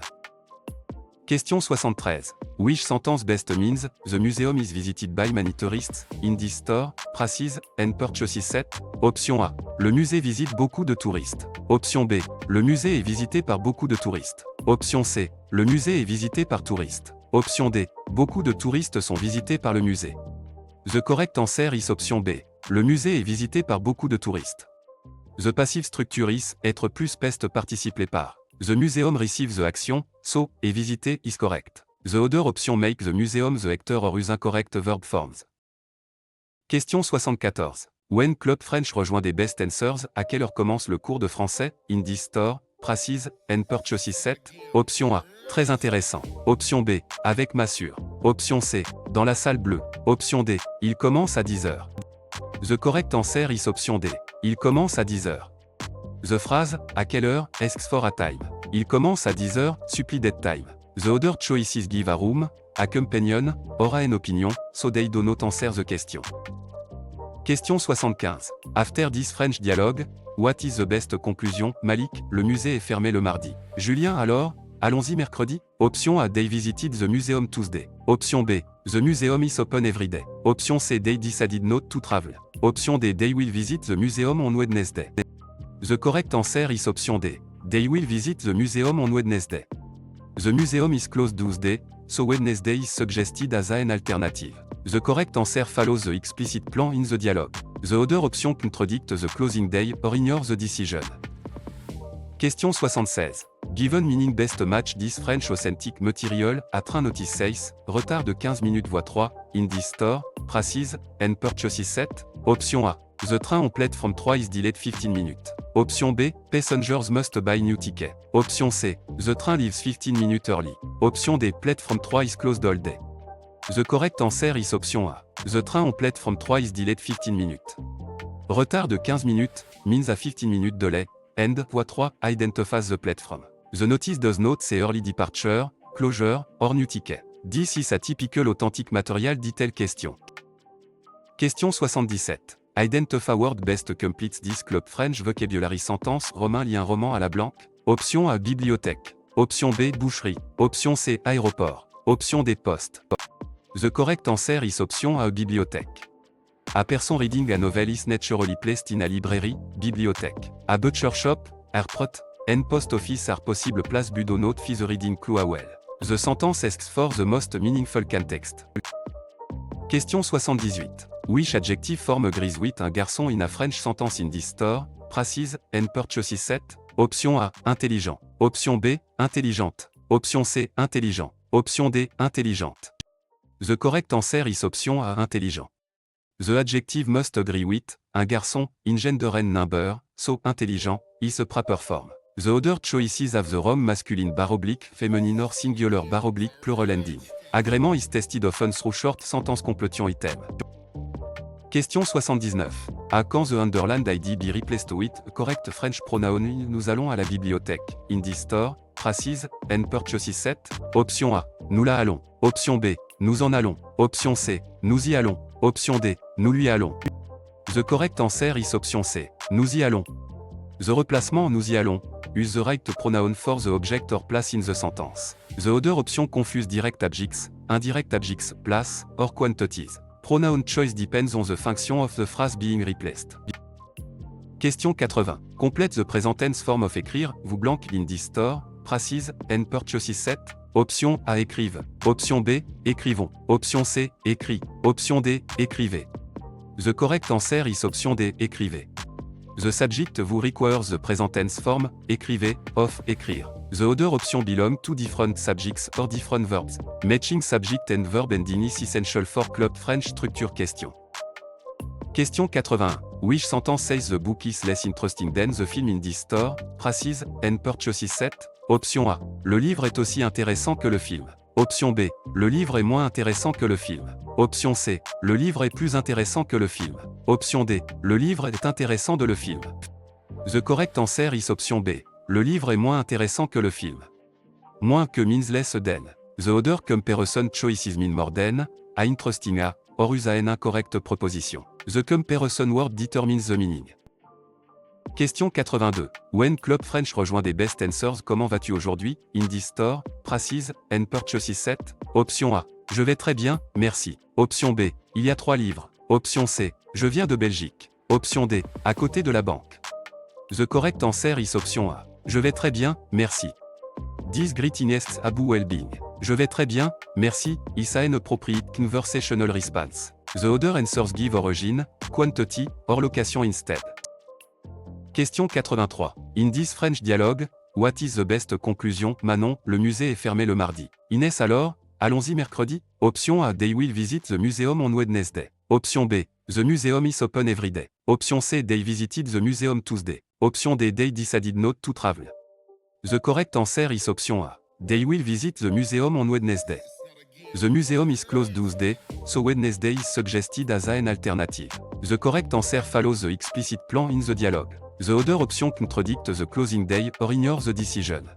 Question 73. Which sentence best means, the museum is visited by many tourists, in this store, prices, and purchases set? Option A. Le musée visite beaucoup de touristes. Option B. Le musée est visité par beaucoup de touristes. Option C. Le musée est visité par touristes. Option D. Beaucoup de touristes sont visités par le musée. The correct answer is option B. Le musée est visité par beaucoup de touristes. The passive structure is, être plus past participe par. The museum receives the action, so, est visité is correct. The other option make the museum the actor or use incorrect verb forms. Question 74. When Club French rejoint des best answers, à quelle heure commence le cours de français? In this store, prices, and purchases set? Option A. Très intéressant. Option B. Avec Massure. Option C. Dans la salle bleue. Option D. Il commence à 10h. The correct answer is option D. Il commence à 10h. The phrase, à quelle heure, asks for a time. Il commence à 10h, supplie that time. The other choices give a room, a companion, or an opinion, so they do not answer the question. Question 75. After this French dialogue, what is the best conclusion? Malik, le musée est fermé le mardi. Julien alors, allons-y mercredi? Option A. They visited the museum Tuesday. Option B. The museum is open every day. Option C. They decided not to travel. Option D. They will visit the museum on Wednesday. The correct answer is option D. They will visit the museum on Wednesday. The museum is closed Tuesday, so Wednesday is suggested as an alternative. The correct answer follows the explicit plan in the dialogue. The other option contradict the closing day or ignore the decision. Question 76. Given meaning best match this French authentic material, à train notice says, retard de 15 minutes voie 3, in this store, prices, and purchases set? Option A. The train on platform 3 is delayed 15 minutes. Option B. Passengers must buy new ticket. Option C. The train leaves 15 minutes early. Option D. Platform 3 is closed all day. The correct answer is option A. The train on platform 3 is delayed 15 minutes. Retard de 15 minutes, means a 15 minute delay, and, voie 3, identifies the platform. The notice does not say early departure, closure, or new ticket. This is a typical authentic material detail question. Question 77. Identify word best completes this Club French vocabulary sentence. Romain lit un roman à la blanque. Option A. Bibliothèque. Option B. Boucherie. Option C. Aéroport. Option D. Poste. The correct answer is option A. Bibliothèque. A person reading a novel is naturally placed in a library, bibliothèque. A butcher shop, airport, and post office are possible place but do not fit the reading clue well. The sentence asks for the most meaningful context. Question 78. Which adjective form agrees with un garçon in a French sentence in this store, praise, and purchases set? Option A, intelligent. Option B, intelligente. Option C, intelligent. Option D, intelligente. The correct answer is option A, intelligent. The adjective must agree with, un garçon, in gender and number, so intelligent, is a proper form. The other choices have the wrong masculine / feminine or singular / plural ending. Agrément is tested often through short sentence completion item. Question 79. À quand the underlined ID be replaced with a correct French pronoun? Nous allons à la bibliothèque. In this store, praise, and purchases set. Option A. Nous la allons. Option B. Nous en allons. Option C. Nous y allons. Option D. Nous lui allons. The correct answer is option C. Nous y allons. The replacement nous y allons use the right pronoun for the object or place in the sentence. The other option confuse direct objects, indirect objects, place, or quantities. Pronoun choice depends on the function of the phrase being replaced. Question 80. Complete the present tense form of écrire, vous blank in this store, praise, and purchases set. Option A, écrive. Option B, écrivons. Option C, écrit. Option D, écrivez. The correct answer is option D, écrivez. The subject vous requires the present tense form, écrivez, of, écrire. The other option belong to different subjects or different verbs. Matching subject and verb ending is essential for Club French structure question. Question 81. Which sentence says the book is less interesting than the film in this store, praise, and purchases set? Option A. Le livre est aussi intéressant que le film. Option B. Le livre est moins intéressant que le film. Option C. Le livre est plus intéressant que le film. Option D. Le livre est intéressant de le film. The correct answer is option B. Le livre est moins intéressant que le film. Moins que means less than. The other comparison choices mean more than, a interesting a, or use an incorrect proposition. The comparison word determines the meaning. Question 82. When Club French rejoint des best answers, comment vas-tu aujourd'hui? In this store, praise, and purchases set. Option A. Je vais très bien, merci. Option B. Il y a 3 livres. Option C. Je viens de Belgique. Option D. À côté de la banque. The correct answer is option A. Je vais très bien, merci. This greetings about well-being. Je vais très bien, merci, is an appropriate conversational response. The other answers give origin, quantity, or location instead. Question 83. In this French dialogue, what is the best conclusion? Manon, le musée est fermé le mardi. Inès alors, allons-y mercredi? Option A. They will visit the museum on Wednesday. Option B. The museum is open every day. Option C. They visited the museum Tuesday. Option D. They decided not to travel. The correct answer is option A. They will visit the museum on Wednesday. The museum is closed Tuesday, so Wednesday is suggested as an alternative. The correct answer follows the explicit plan in the dialogue. The other option contradict the closing day or ignore the decision.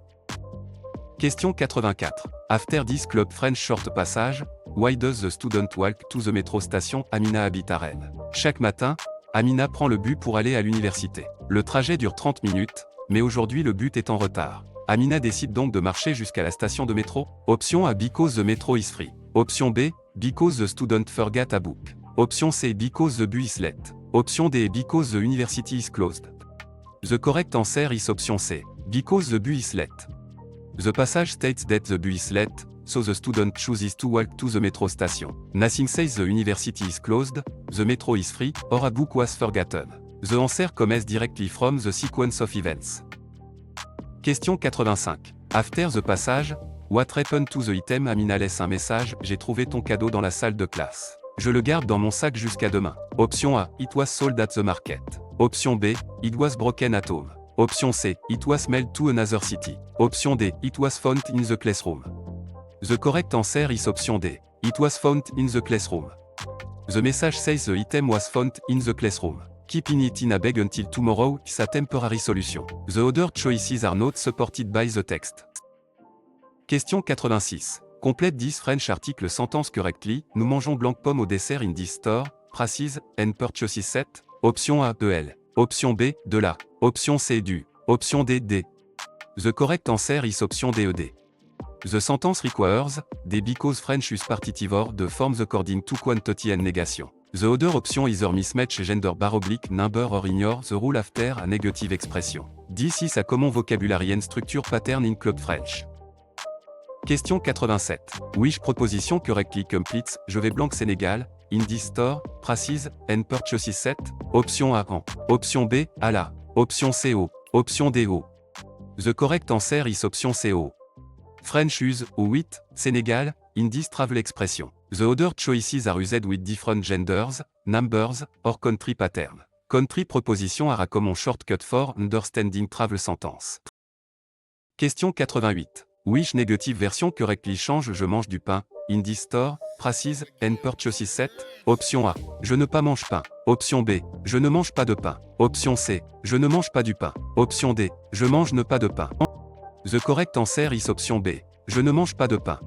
Question 84. After this Club French short passage, why does the student walk to the metro station? Amina habite à Rennes. Chaque matin, Amina prend le bus pour aller à l'université. Le trajet dure 30 minutes, mais aujourd'hui le bus est en retard. Amina décide donc de marcher jusqu'à la station de métro. Option A. Because the metro is free. Option B. Because the student forgot a book. Option C. Because the bus is late. Option D. Because the university is closed. The correct answer is option C. Because the bus is late. The passage states that the bus is late, so the student chooses to walk to the metro station. Nothing says the university is closed, the metro is free, or a book was forgotten. The answer comes directly from the sequence of events. Question 85. After the passage, what happened to the item? Amina laisse un message, j'ai trouvé ton cadeau dans la salle de classe. Je le garde dans mon sac jusqu'à demain. Option A. It was sold at the market. Option B. It was broken at home. Option C. It was mailed to another city. Option D. It was found in the classroom. The correct answer is option D. It was found in the classroom. The message says the item was found in the classroom. Keeping it in a bag until tomorrow is a temporary solution. The other choices are not supported by the text. Question 86. Complete this French article sentence correctly. Nous mangeons blanc pomme au dessert in this store, praise, and purchases set. Option A. De L. Option B. De la. Option C. Du. Option D. D. The correct answer is option D. ED. The sentence requires, des because French use partitive or de forms according to quantity and negation. The other option either mismatch gender bar oblique number or ignore the rule after a negative expression. This is a common vocabulary and structure pattern in Club French. Question 87. Which proposition correctly completes je vais blank Sénégal, in this store, prices, and purchases set, option A en, option B, à la, option C au, option D au. The correct answer is option C au. French use, ou with, Sénégal, in this travel expression. The other choices are used with different genders, numbers, or country pattern. Country proposition are a common shortcut for understanding travel sentence. Question 88. Which negative version correctly change je mange du pain, in this store, prices, and purchases set, option A, je ne pas mange pain, option B, je ne mange pas de pain, option C, je ne mange pas du pain, option D, je mange ne pas de pain. The correct answer is option B, je ne mange pas de pain.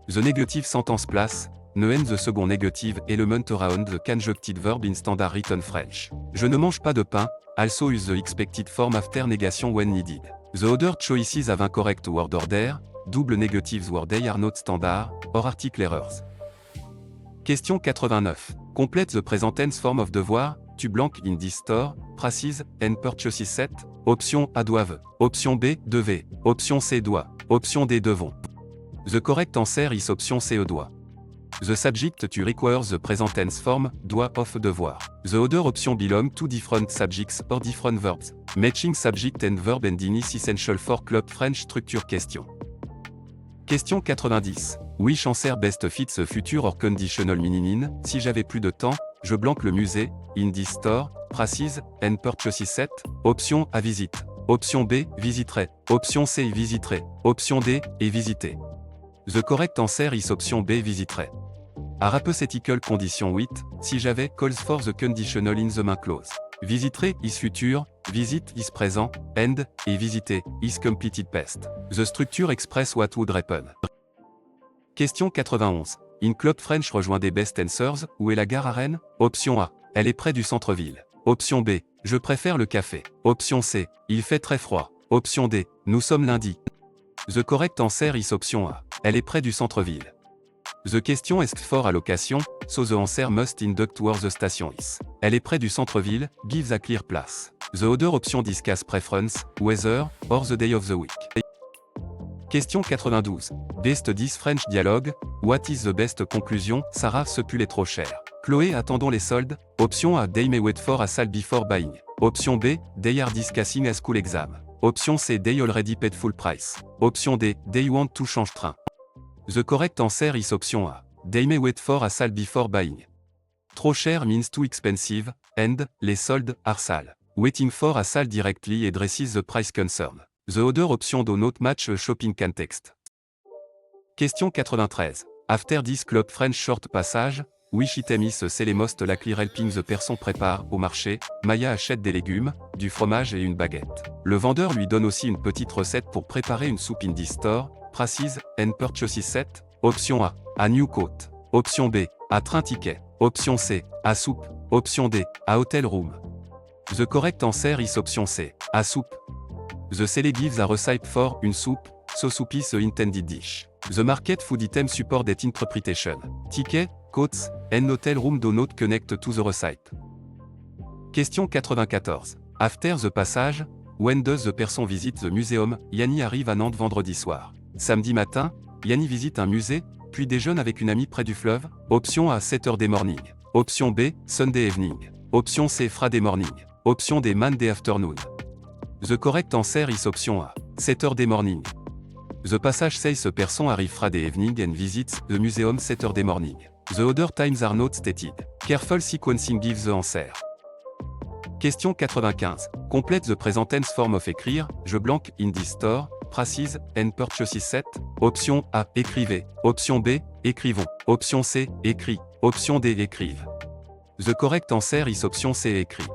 The negative sentence place, ne end the second negative element around the conjuncted verb in standard written French. Je ne mange pas de pain, also use the expected form after negation when needed. The other choices have incorrect word order, double negatives where they are not standard, or article errors. Question 89. Complete the present tense form of devoir, tu blank in this store, prices, and purchases set, option A doivent, option B devait, option C doit, option D devons. The correct answer is option C doit. The subject to requires the present tense form, doit of devoir. The other option belong to different subjects or different verbs. Matching subject and verb and is essential for Club French structure question. Question 90. Which answer best fits the future or conditional meaning in, si j'avais plus de temps, je blank le musée, in this store, prices, and purchases set, option A visite, option B visiterai, option C visiterai, option D et visiter. The correct answer is option B visiterai. A hypothetical condition with, si j'avais, calls for the conditional in the main clause. Visiterai is future, visit is présent, and, et visiter, is completed past. The structure express what would happen. Question 91. In Club French rejoint des best answers, où est la gare à Rennes? Option A. Elle est près du centre-ville. Option B. Je préfère le café. Option C. Il fait très froid. Option D. Nous sommes lundi. The correct answer is option A. Elle est près du centre-ville. The question asked for allocation, so the answer must induct where the station is. Elle est près du centre-ville, gives a clear place. The other option discuss preference, weather, or the day of the week. Question 92. Best 10 French dialogue, what is the best conclusion, Sarah ce pull est trop cher. Chloé attendons les soldes, option A they may wait for a sale before buying. Option B, they are discussing a school exam. Option C they already paid full price. Option D, they want to change train. The correct answer is option A. They may wait for a sale before buying. Trop cher means too expensive, and, les soldes, are sale. Waiting for a sale directly addresses the price concern. The other option do not match a shopping context. Question 93. After this Club French short passage, which item is the most likely helping the person prépare au marché, Maya achète des légumes, du fromage et une baguette. Le vendeur lui donne aussi une petite recette pour préparer une soupe in this store, prices, and purchases set, option A, à new coat, option B, à train ticket, option C, à soupe, option D, à hotel room. The correct answer is option C, à soupe. The seller gives a recipe for une soupe, so soup is a intended dish. The market food item support that interpretation. Ticket, coats, and hotel room do not connect to the recipe. Question 94. After the passage, when does the person visit the museum? Yanni arrive à Nantes vendredi soir. Samedi matin, Yanni visite un musée, puis déjeune avec une amie près du fleuve. Option A 7h morning. Option B, Sunday evening. Option C Friday morning. Option D Monday afternoon. The correct answer is option A, 7h morning. The passage says a person arrive Friday evening and visits the museum 7h morning. The other times are not stated. Careful sequencing gives the answer. Question 95. Complete the present tense form of écrire, je blank, in this store, prices, and purchases set. Option A, écrivez. Option B, écrivons. Option C, écrit. Option D, écrive. The correct answer is option C, écrit.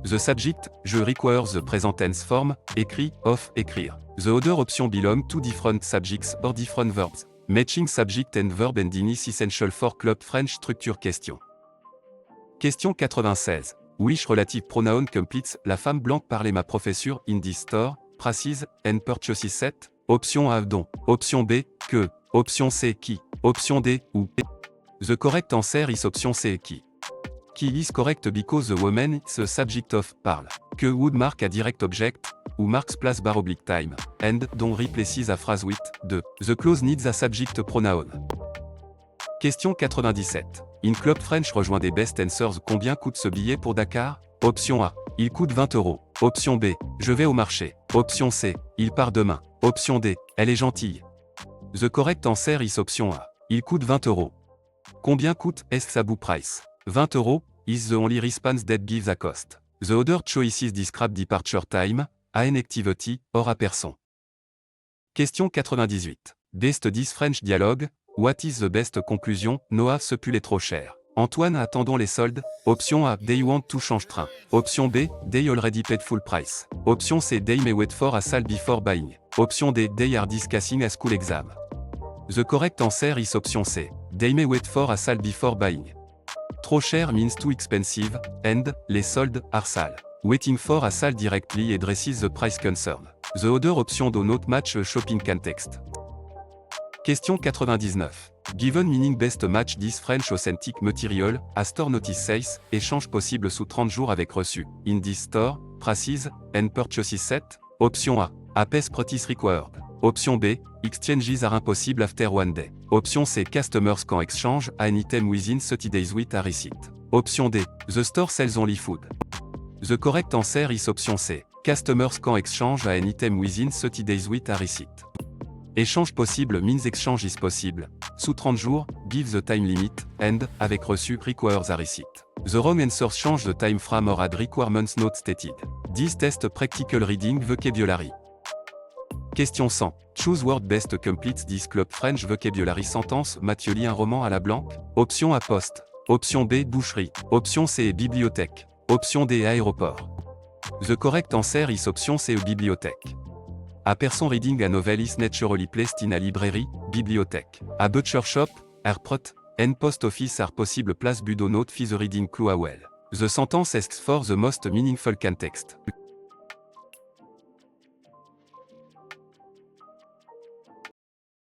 The subject, je requires the present tense form, écrit, of, écrire. The other option belong to different subjects or different verbs. Matching subject and verb and is essential for Club French structure question. Question 96. Which relative pronoun completes la femme blanche parlait ma professure in this store, prices, and purchases set. Option A dont. Option B, que. Option C qui. Option D, où. The correct answer is option C qui. Key is correct because the woman is a subject of parle. Que would mark a direct object, ou marks place bar oblique time, and don't replaces a phrase with, de. The clause needs a subject pronoun. Question 97. In Club French rejoint des best answers. Combien coûte ce billet pour Dakar? Option A. Il coûte 20 €. Option B. Je vais au marché. Option C. Il part demain. Option D. Elle est gentille. The correct answer is option A. Il coûte 20 €. Combien coûte Sabu price? 20 € is the only response that gives a cost. The other choices describe departure time, an activity, or a person. Question 98. Best 10 French dialogue. What is the best conclusion? Noah, ce pull est trop cher. Antoine, attendons les soldes. Option A. They want to change train. Option B. They already paid full price. Option C. They may wait for a sale before buying. Option D. They are discussing a school exam. The correct answer is option C. They may wait for a sale before buying. Trop cher means too expensive, and les soldes are sale. Waiting for a sale directly addresses the price concern. The other option do not match a shopping context. Question 99. Given meaning best match this French authentic material, a store notice says, échange possible sous 30 jours avec reçu. In this store, prices, and purchases set. Option A. Apes practice required. Option B. Exchanges are impossible after one day. Option C. Customers can exchange an item within 30 days with a receipt. Option D. The store sells only food. The correct answer is option C. Customers can exchange an item within 30 days with a receipt. Échange possible means exchange is possible. Sous 30 jours, give the time limit, and, avec reçu, requires a receipt. The wrong answer change the time frame or add requirements not stated. This test practical reading vocabulary. Question 100. Choose word best completes this Club French vocabulary sentence. Mathieu lit un roman à la Blanque. Option A poste. Option B boucherie. Option C bibliothèque. Option D aéroport. The correct answer is option C bibliothèque. A person reading a novel is naturally placed in a library, bibliothèque. A butcher shop, airport, and post office are possible place but do not fit the reading clue well. The sentence asks for the most meaningful context.